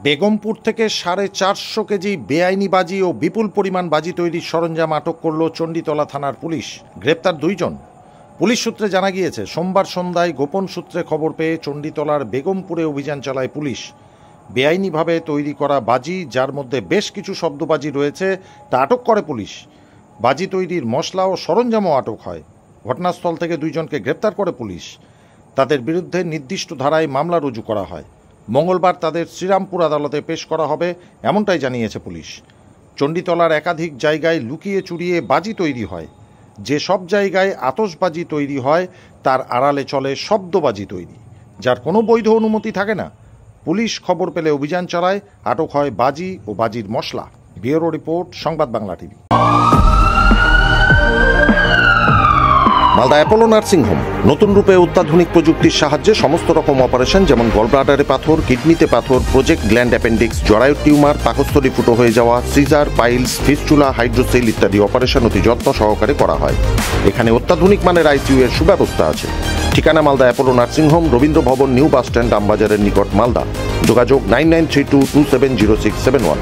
বেগমপুর থেকে 450 কেজি বেআইনি বাজি ও বিপুল পরিমাণ বাজি তৈরির সরঞ্জাম আটক করল চণ্ডীতলা থানার পুলিশ। গ্রেপ্তার 2 জন। পুলিশ সূত্রে জানা গিয়েছে, সোমবার সন্ধ্যায় গোপন সূত্রে খবর পেয়ে চণ্ডীতলার বেগমপুরে অভিযান চালায় পুলিশ। বেআইনিভাবে তৈরি করা বাজি, যার মধ্যে বেশ কিছু শব্দবাজি রয়েছে, তা আটক করে পুলিশ। বাজি তৈরির মশলা ও সরঞ্জামও আটক হয়। ঘটনাস্থল থেকে 2 জনকে গ্রেপ্তার করে পুলিশ। তাদের বিরুদ্ধে নির্দিষ্ট ধারায় মামলা রুজু করা হয়। মঙ্গলবার তাদের শ্রীরামপুর আদালতে পেশ করা হবে, এমনটাই জানিয়েছে পুলিশ। চণ্ডীতলার একাধিক জায়গায় লুকিয়ে চুরিয়ে বাজি তৈরি হয়। যে সব জায়গায় আতশবাজি তৈরি হয় তার আড়ালে চলে শব্দবাজি তৈরি, যার কোনো বৈধ অনুমতি থাকে না। পুলিশ খবর পেলে অভিযান চালায়, আটক হয় বাজি ও বাজির মশলা। ব্যুরো রিপোর্ট, সংবাদ Bangla TV. Malda Apollo nursing home নতুন রূপে অত্যাধুনিক প্রযুক্তির সাহায্যে সমস্ত রকম অপারেশন, যেমন গলব্লাডারে পাথর, কিডনিতে পাথর, প্রজেক্ট গ্ল্যান্ড অ্যাপেন্ডিক্স, জরায়ুর টিউমার, পাকস্থলী ফুটো হয়ে যাওয়া, সিজার, পাইলস, ফিস্টুলা, হাইড্রোসেল ইত্যাদি অপারেশন অতি যত্ন সহকারে করা হয়। এখানে অত্যাধুনিক মানের আইসিইউ এর সুব্যবস্থা আছে। ঠিকানা মালদা অ্যাপোলো নার্সিংহোম, রবীন্দ্র ভবন, নিউ বাস স্ট্যান্ড, আমবাজারের নিকট, মালদা। যোগাযোগ 9932270671।